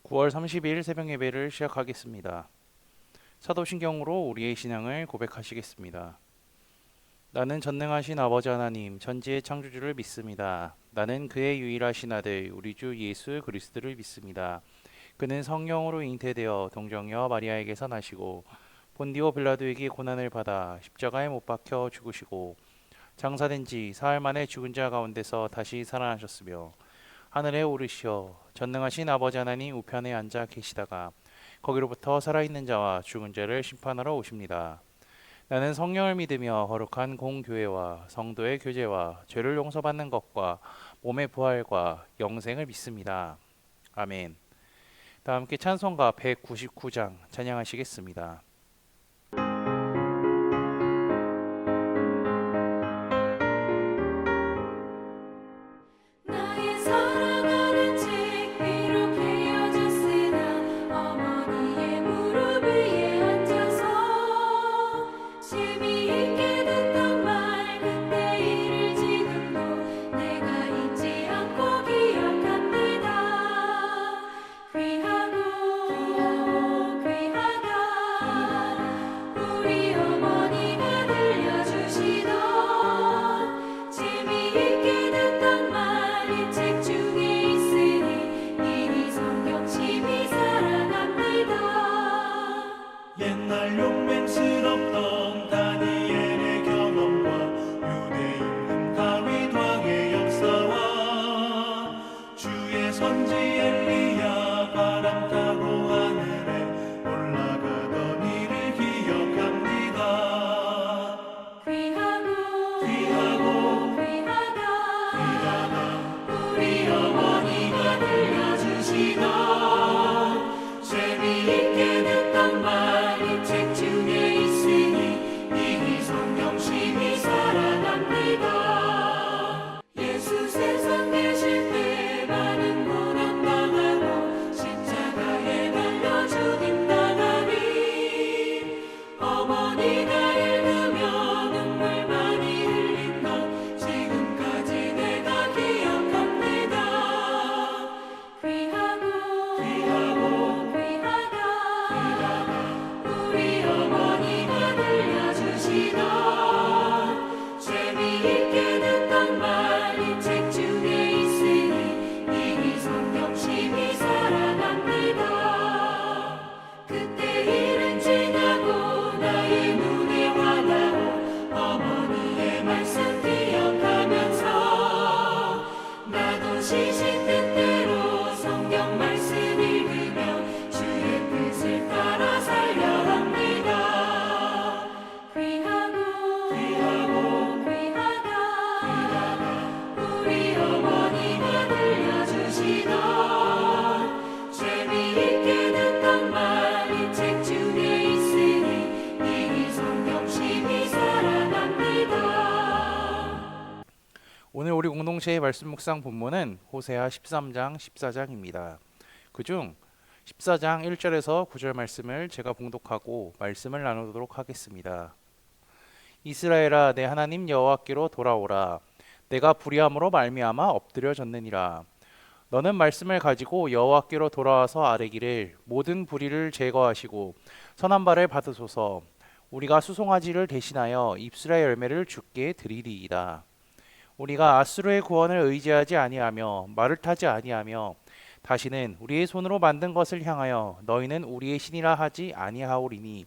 9월 30일 새벽 예배를 시작하겠습니다. 사도신경으로 우리의 신앙을 고백하시겠습니다. 나는 전능하신 아버지 하나님 전지의 창조주를 믿습니다. 나는 그의 유일하신 아들 우리 주 예수 그리스도를 믿습니다. 그는 성령으로 잉태되어 동정녀 마리아에게서 나시고 본디오 빌라도에게 고난을 받아 십자가에 못 박혀 죽으시고 장사된 지 사흘 만에 죽은 자 가운데서 다시 살아나셨으며 하늘에 오르시어 전능하신 아버지 하나님 우편에 앉아 계시다가 거기로부터 살아있는 자와 죽은 자를 심판하러 오십니다. 나는 성령을 믿으며 거룩한 공교회와 성도의 교제와 죄를 용서받는 것과 몸의 부활과 영생을 믿습니다. 아멘. 다 함께 찬송가 199장 찬양하시겠습니다. 나의 사랑하는 책 비록 헤어졌으나 어머니의 무릎 위에 앉아서 재미있게 듣던 말 그때 일을 지금도 내가 잊지 않고 기억합니다. 귀하다 우리 어머니가 들려주시던 재미있게 듣던 말 이 책 중에 있으니 이 성경심이 살아납니다. 옛날 용맹스럽던 다니엘의 경험과 유대 임금 다윗 왕의 역사와 주의 선지 엘리야 바람 타고 하늘에 올라가던 일을 기억합니다. 귀하다 우리 어머니가 들려주시던 재미있게 듣던 말 이 책 중에 있으니 이 성경심이 살아납니다. 예수 세상 계실 때 많은 고난 당하고 십자가에 달려 죽임 당하니 어머니가 읽으며 눈물 많이 흘린 것 지금까지 내가 기억합니다. 귀하다 우리 어머니가 들려주시던 재미있게 듣던 말 이 책 중에 있으니 이 성경심이 살아납니다. 그때 일은 지나고 나의 눈에 와닿고 어머니의 말씀 기억하면서 나도 시신 뜻대로 성경 말씀 읽으며 주의 뜻을 따라 살려 합니다. 귀하다 우리 어머니가 들려주시던 재미있게 듣던 말 이 책 중에 있으니 이 성경심이 살아납니다. 오늘 우리 공동체의 말씀 묵상 본문은 호세아 13장 14장입니다. 그중 14장 1절에서 9절 말씀을 제가 봉독하고 말씀을 나누도록 하겠습니다. 이스라엘아 내 하나님 여호와께로 돌아오라. 내가 불의함으로 말미암아 엎드려졌느니라. 너는 말씀을 가지고 여호와께로 돌아와서 아뢰기를 모든 불의를 제거하시고 선한 발을 받으소서. 우리가 수송아지를 대신하여 입술의 열매를 주께 드리리이다. 우리가 아수르의 구원을 의지하지 아니하며 말을 타지 아니하며 다시는 우리의 손으로 만든 것을 향하여 너희는 우리의 신이라 하지 아니하오리니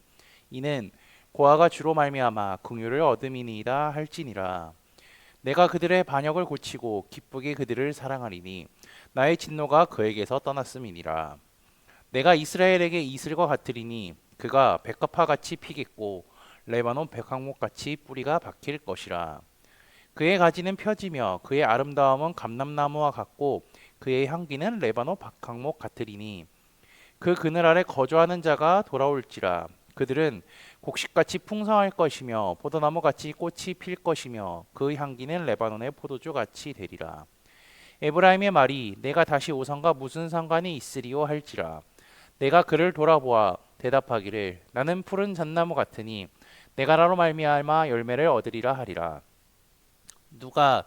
이는 고아가 주로 말미암아 긍휼을 얻음이니이다 할지니라. 내가 그들의 반역을 고치고 기쁘게 그들을 사랑하리니 나의 진노가 그에게서 떠났음이니라. 내가 이스라엘에게 이슬과 같으리니 그가 백합화 같이 피겠고 레바논 백항목 같이 뿌리가 박힐 것이라. 그의 가지는 펴지며 그의 아름다움은 감람나무와 같고 그의 향기는 레바논 박항목 같으리니 그 그늘 아래 거주하는 자가 돌아올지라. 그들은 곡식같이 풍성할 것이며 포도나무같이 꽃이 필 것이며 그 향기는 레바논의 포도주같이 되리라. 에브라임의 말이 내가 다시 오선과 무슨 상관이 있으리요 할지라. 내가 그를 돌아보아 대답하기를 나는 푸른 잣나무 같으니 내가 나로 말미암아 열매를 얻으리라 하리라. 누가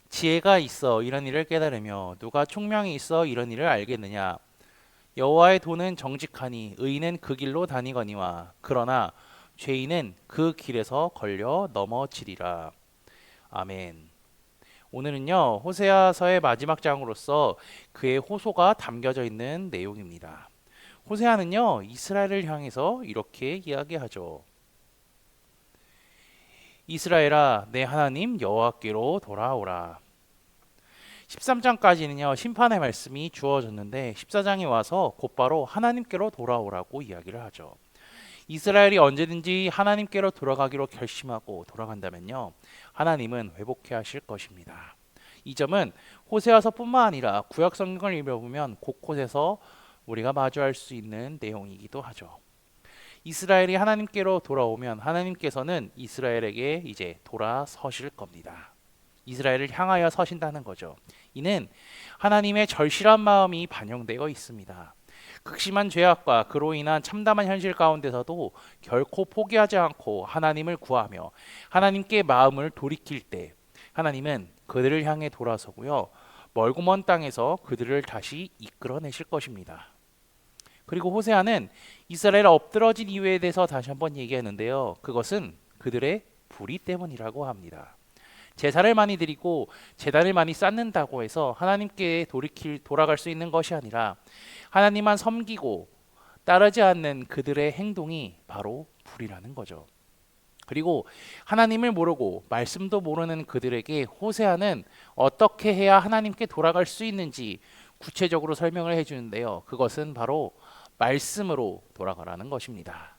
지혜가 있어 이런 일을 깨달으며 누가 총명이 있어 이런 일을 알겠느냐. 여호와의 도는 정직하니 의인은 그 길로 다니거니와 그러나 죄인은 그 길에서 걸려 넘어지리라. 아멘. 오늘은요 호세아서의 마지막 장으로서 그의 호소가 담겨져 있는 내용입니다. 호세아는요 이스라엘을 향해서 이렇게 이야기하죠. 이스라엘아 내 하나님 여호와께로 돌아오라. 13장까지는요 심판의 말씀이 주어졌는데 14장에 와서 곧바로 하나님께로 돌아오라고 이야기를 하죠. 이스라엘이 언제든지 하나님께로 돌아가기로 결심하고 돌아간다면요 하나님은 회복해 하실 것입니다. 이 점은 호세아서뿐만 아니라 구약 성경을 읽어보면 곳곳에서 우리가 마주할 수 있는 내용이기도 하죠. 이스라엘이 하나님께로 돌아오면 하나님께서는 이스라엘에게 이제 돌아서실 겁니다. 이스라엘을 향하여 서신다는 거죠. 이는 하나님의 절실한 마음이 반영되어 있습니다. 극심한 죄악과 그로 인한 참담한 현실 가운데서도 결코 포기하지 않고 하나님을 구하며 하나님께 마음을 돌이킬 때 하나님은 그들을 향해 돌아서고요. 멀고 먼 땅에서 그들을 다시 이끌어내실 것입니다. 그리고 호세아는 이스라엘 엎드러진 이유에 대해서 다시 한번 얘기하는데요. 그것은 그들의 불의 때문이라고 합니다. 제사를 많이 드리고 제단을 많이 쌓는다고 해서 하나님께 돌아갈 수 있는 것이 아니라 하나님만 섬기고 따르지 않는 그들의 행동이 바로 불이라는 거죠. 그리고 하나님을 모르고 말씀도 모르는 그들에게 호세아는 어떻게 해야 하나님께 돌아갈 수 있는지 구체적으로 설명을 해주는데요. 그것은 바로 말씀으로 돌아가라는 것입니다.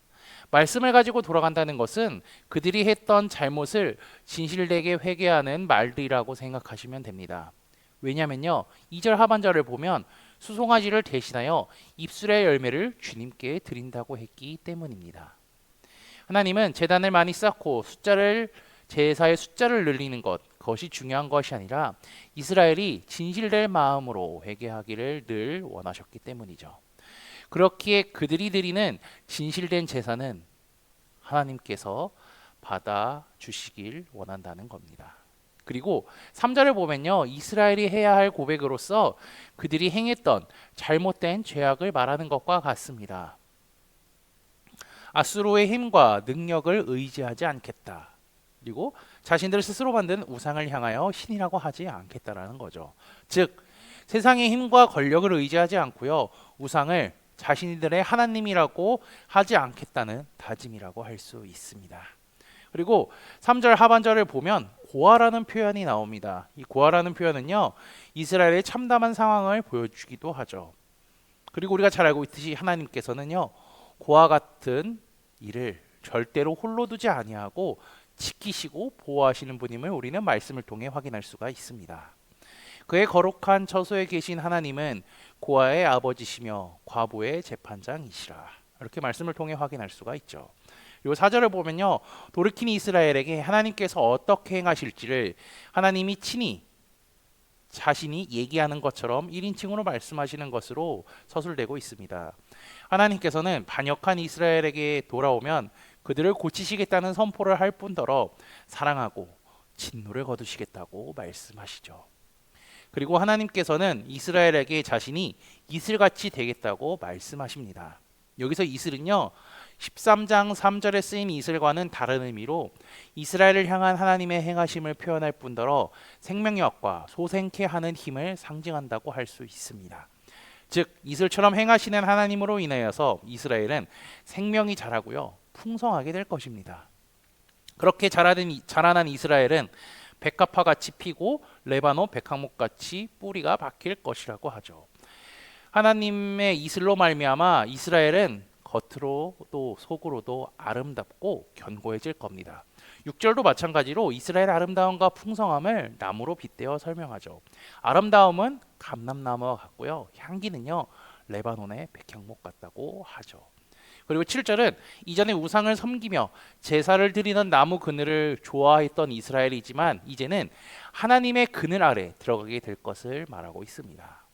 말씀을 가지고 돌아간다는 것은 그들이 했던 잘못을 진실되게 회개하는 말이라고 생각하시면 됩니다. 왜냐면요 2절 하반절을 보면 수송아지를 대신하여 입술의 열매를 주님께 드린다고 했기 때문입니다. 하나님은 제단을 많이 쌓고 제사의 숫자를 늘리는 그것이 중요한 것이 아니라 이스라엘이 진실될 마음으로 회개하기를 늘 원하셨기 때문이죠. 그렇기에 그들이 드리는 진실된 제사는 하나님께서 받아주시길 원한다는 겁니다. 그리고 3절을 보면요 이스라엘이 해야 할 고백으로서 그들이 행했던 잘못된 죄악을 말하는 것과 같습니다. 아수르의 힘과 능력을 의지하지 않겠다. 그리고 자신들 스스로 만든 우상을 향하여 신이라고 하지 않겠다라는 거죠. 즉 세상의 힘과 권력을 의지하지 않고요 우상을 자신들의 하나님이라고 하지 않겠다는 다짐이라고 할 수 있습니다. 그리고 3절 하반절을 보면 고아라는 표현이 나옵니다. 이 고아라는 표현은요 이스라엘의 참담한 상황을 보여주기도 하죠. 그리고 우리가 잘 알고 있듯이 하나님께서는요 고아 같은 일을 절대로 홀로 두지 아니하고 지키시고 보호하시는 분임을 우리는 말씀을 통해 확인할 수가 있습니다. 그의 거룩한 처소에 계신 하나님은 고아의 아버지시며 과부의 재판장이시라. 이렇게 말씀을 통해 확인할 수가 있죠. 그리고 4절을 보면요 돌이킨 이스라엘에게 하나님께서 어떻게 행하실지를 하나님이 친히 자신이 얘기하는 것처럼 1인칭으로 말씀하시는 것으로 서술되고 있습니다. 하나님께서는 반역한 이스라엘에게 돌아오면 그들을 고치시겠다는 선포를 할 뿐더러 사랑하고 진노를 거두시겠다고 말씀하시죠. 그리고 하나님께서는 이스라엘에게 자신이 이슬같이 되겠다고 말씀하십니다. 여기서 이슬은요 13장 3절에 쓰인 이슬과는 다른 의미로 이스라엘을 향한 하나님의 행하심을 표현할 뿐더러 생명력과 소생케 하는 힘을 상징한다고 할 수 있습니다. 즉 이슬처럼 행하시는 하나님으로 인하여서 이스라엘은 생명이 자라고요 풍성하게 될 것입니다. 그렇게 자라난 이스라엘은 백합화같이 피고 레바논 백항목같이 뿌리가 박힐 것이라고 하죠. 하나님의 이슬로 말미암아 이스라엘은 겉으로도 속으로도 아름답고 견고해질 겁니다. 6절도 마찬가지로 이스라엘의 아름다움과 풍성함을 나무로 빗대어 설명하죠. 아름다움은 감람나무와 같고요. 향기는요 레바논의 백향목 같다고 하죠. 그리고 7절은 이전에 우상을 섬기며 제사를 드리는 나무 그늘을 좋아했던 이스라엘이지만 이제는 하나님의 그늘 아래 들어가게 될 것을 말하고 있습니다.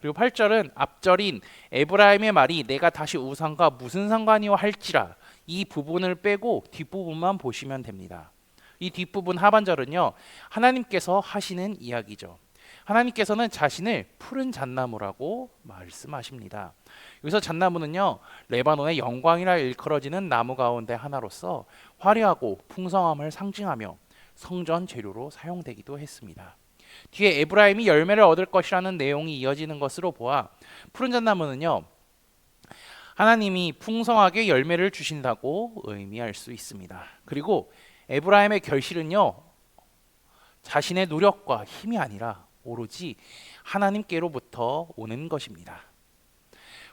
그리고 8절은 앞절인 에브라임의 말이 내가 다시 우상과 무슨 상관이요 할지라 이 부분을 빼고 뒷부분만 보시면 됩니다. 이 뒷부분 하반절은요 하나님께서 하시는 이야기죠. 하나님께서는 자신을 푸른 잣나무라고 말씀하십니다. 여기서 잣나무는요, 레바논의 영광이라 일컬어지는 나무 가운데 하나로서 화려하고 풍성함을 상징하며 성전 재료로 사용되기도 했습니다. 뒤에 에브라임이 열매를 얻을 것이라는 내용이 이어지는 것으로 보아 푸른 잣나무는요, 하나님이 풍성하게 열매를 주신다고 의미할 수 있습니다. 그리고 에브라임의 결실은요, 자신의 노력과 힘이 아니라 오로지 하나님께로부터 오는 것입니다.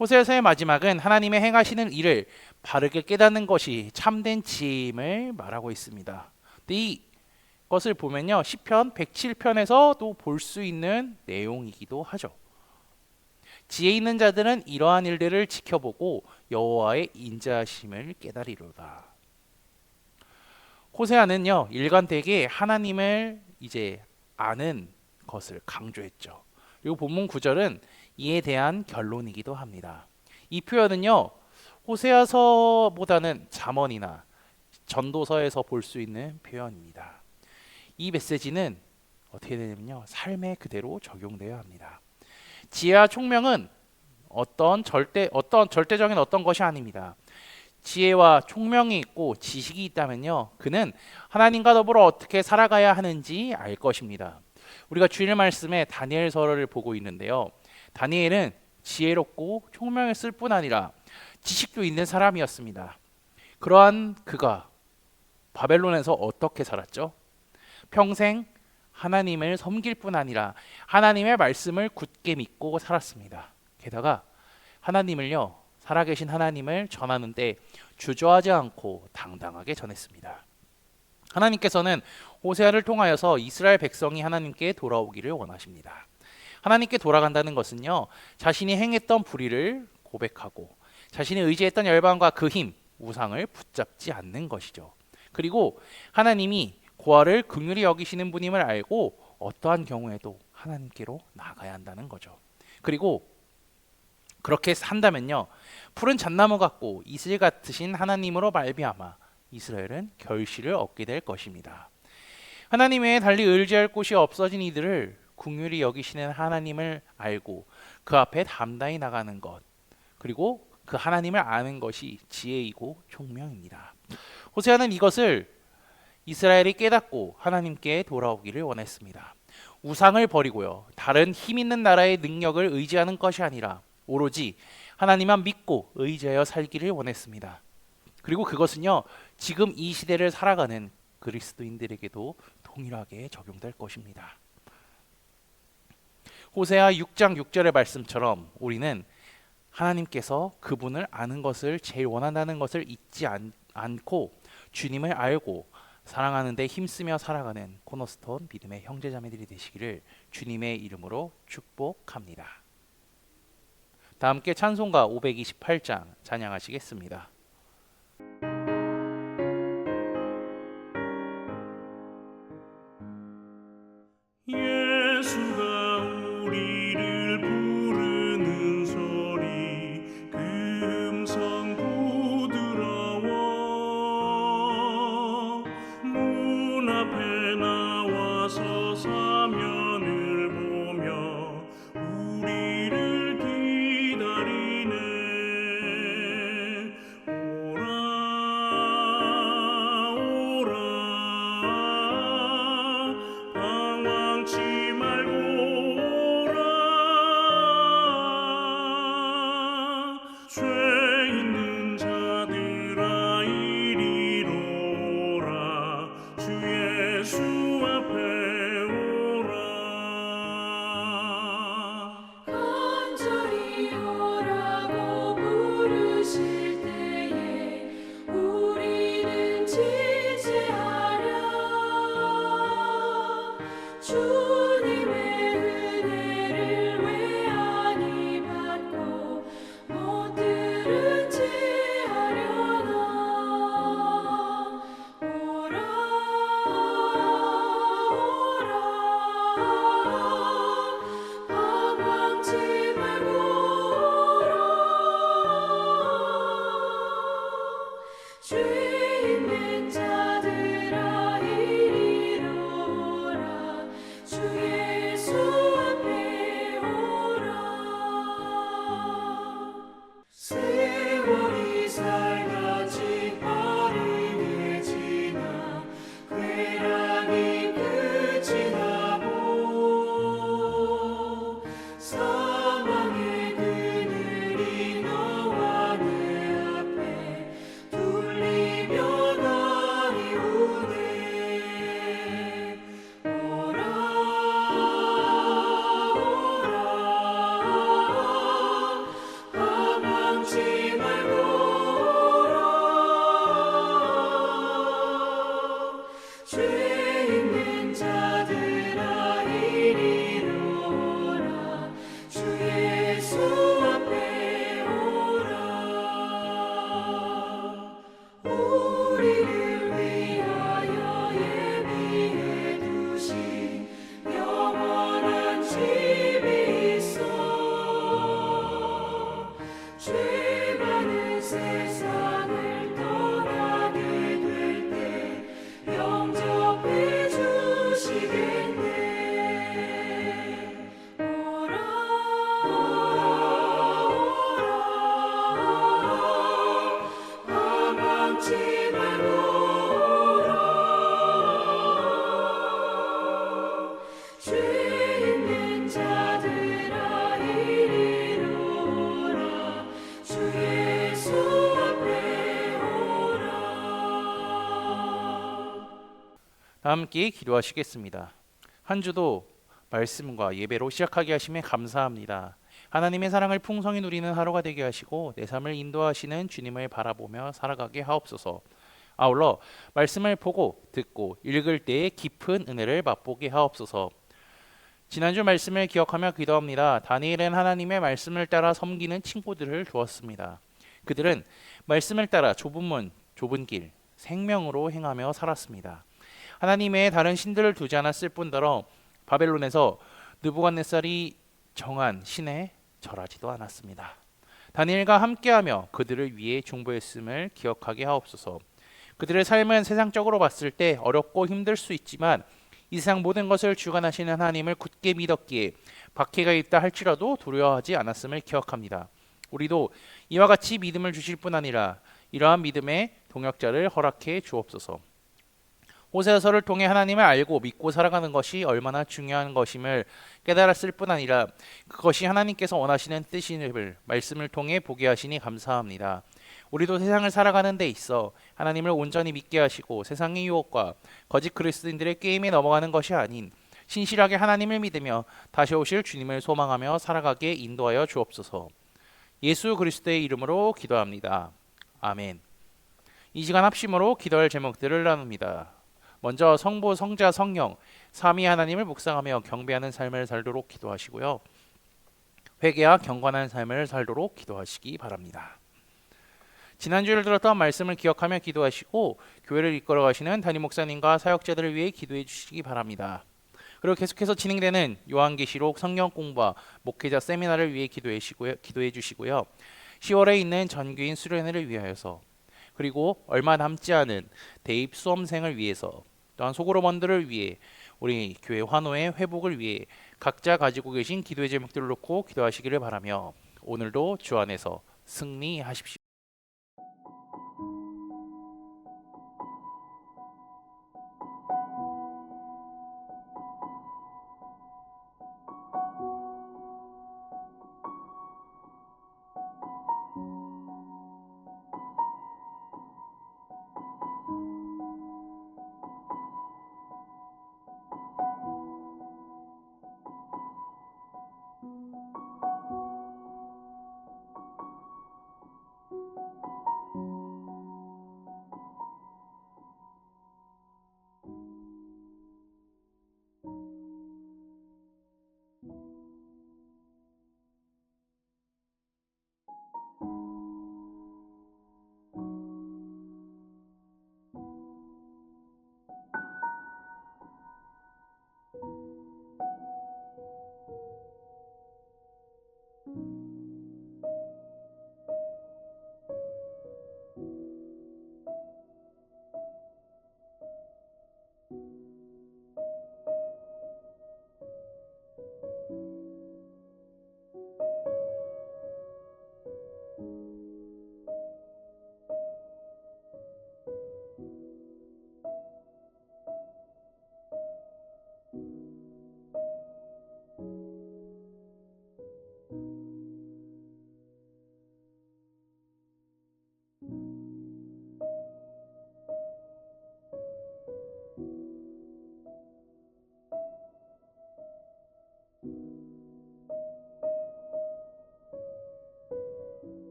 호세아서의 마지막은 하나님의 행하시는 일을 바르게 깨닫는 것이 참된 지혜임을 말하고 있습니다. 근데 이것을 보면요, 시편 107편에서도 볼 수 있는 내용이기도 하죠. 지혜 있는 자들은 이러한 일들을 지켜보고 여호와의 인자하심을 깨달으리로다. 호세아는요, 일관되게 하나님을 이제 아는 것을 강조했죠. 그리고 본문 9절은 이에 대한 결론이기도 합니다. 이 표현은요, 호세아서보다는 잠언이나 전도서에서 볼 수 있는 표현입니다. 이 메시지는 어떻게 되냐면요, 삶에 그대로 적용되어야 합니다. 지혜와 총명은 어떤 절대적인 어떤 것이 아닙니다. 지혜와 총명이 있고 지식이 있다면요, 그는 하나님과 더불어 어떻게 살아가야 하는지 알 것입니다. 우리가 주일 말씀에 다니엘서를 보고 있는데요, 다니엘은 지혜롭고 총명했을 뿐 아니라 지식도 있는 사람이었습니다. 그러한 그가 바벨론에서 어떻게 살았죠? 평생 하나님을 섬길 뿐 아니라 하나님의 말씀을 굳게 믿고 살았습니다. 게다가 하나님을요, 살아계신 하나님을 전하는데 주저하지 않고 당당하게 전했습니다. 하나님께서는 호세아를 통하여서 이스라엘 백성이 하나님께 돌아오기를 원하십니다. 하나님께 돌아간다는 것은요, 자신이 행했던 불의를 고백하고 자신이 의지했던 열방과 그 힘, 우상을 붙잡지 않는 것이죠. 그리고 하나님이 고아를 긍휼히 여기시는 분임을 알고 어떠한 경우에도 하나님께로 나가야 한다는 거죠. 그리고 그렇게 산다면요, 푸른 잣나무 같고 이슬 같으신 하나님으로 말미암아 이스라엘은 결실을 얻게 될 것입니다. 하나님 외에 달리 의지할 곳이 없어진 이들을 긍휼히 여기시는 하나님을 알고 그 앞에 담대히 나가는 것, 그리고 그 하나님을 아는 것이 지혜이고 총명입니다. 호세아는 이것을 이스라엘이 깨닫고 하나님께 돌아오기를 원했습니다. 우상을 버리고요, 다른 힘 있는 나라의 능력을 의지하는 것이 아니라 오로지 하나님만 믿고 의지하여 살기를 원했습니다. 그리고 그것은요, 지금 이 시대를 살아가는 그리스도인들에게도 동일하게 적용될 것입니다. 호세아 6장 6절의 말씀처럼 우리는 하나님께서 그분을 아는 것을 제일 원한다는 것을 잊지 않고 주님을 알고 사랑하는 데 힘쓰며 살아가는 코너스톤 믿음의 형제자매들이 되시기를 주님의 이름으로 축복합니다. 다 함께 찬송가 528장 찬양하시겠습니다. 예수가 우리를 부르는 소리 그 음성 부드러워 문 앞에 나와서 사면을 보며 우리를 기다리네. 오라 오라 방황치 말고 오라. 죄 있는 자들아 이리로 오라. 주 예수 앞에 오라. 간절히 오라고 부르실 때에 우리는 지체하랴. 주님의 은혜를 왜 아니 받고 못 들어가랴. 다 함께 기도하시겠습니다. 한 주도 말씀과 예배로 시작하게 하심에 감사합니다. 하나님의 사랑을 풍성히 누리는 하루가 되게 하시고 내 삶을 인도하시는 주님을 바라보며 살아가게 하옵소서. 아울러 말씀을 보고 듣고 읽을 때의 깊은 은혜를 맛보게 하옵소서. 지난주 말씀을 기억하며 기도합니다. 다니엘은 하나님의 말씀을 따라 섬기는 친구들을 두었습니다. 그들은 말씀을 따라 좁은 문, 좁은 길, 생명으로 행하며 살았습니다. 하나님의 다른 신들을 두지 않았을 뿐더러 바벨론에서 느부갓네살이 정한 신에 절하지도 않았습니다. 다니엘과 함께하며 그들을 위해 중보했음을 기억하게 하옵소서. 그들의 삶은 세상적으로 봤을 때 어렵고 힘들 수 있지만 이 세상 모든 것을 주관하시는 하나님을 굳게 믿었기에 박해가 있다 할지라도 두려워하지 않았음을 기억합니다. 우리도 이와 같이 믿음을 주실 뿐 아니라 이러한 믿음의 동역자를 허락해 주옵소서. 호세아서를 통해 하나님을 알고 믿고 살아가는 것이 얼마나 중요한 것임을 깨달았을 뿐 아니라 그것이 하나님께서 원하시는 뜻임을 말씀을 통해 보게 하시니 감사합니다. 우리도 세상을 살아가는 데 있어 하나님을 온전히 믿게 하시고 세상의 유혹과 거짓 그리스도인들의 게임에 넘어가는 것이 아닌 신실하게 하나님을 믿으며 다시 오실 주님을 소망하며 살아가게 인도하여 주옵소서. 예수 그리스도의 이름으로 기도합니다. 아멘. 이 시간 합심으로 기도할 제목들을 나눕니다. 먼저 성부, 성자, 성령 삼위 하나님을 묵상하며 경배하는 삶을 살도록 기도하시고요. 회개와 경건한 삶을 살도록 기도하시기 바랍니다. 지난주를 들었던 말씀을 기억하며 기도하시고 교회를 이끌어 가시는 담임 목사님과 사역자들을 위해 기도해 주시기 바랍니다. 그리고 계속해서 진행되는 요한계시록 성경 공부와 목회자 세미나를 위해 기도해 주시고요. 10월에 있는 전교인 수련회를 위하여서 그리고 얼마 남지 않은 대입 수험생을 위해서 또한 소그룹원들을 위해 우리 교회 환호의 회복을 위해 각자 가지고 계신 기도의 제목들을 놓고 기도하시기를 바라며 오늘도 주 안에서 승리하십시오.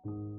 주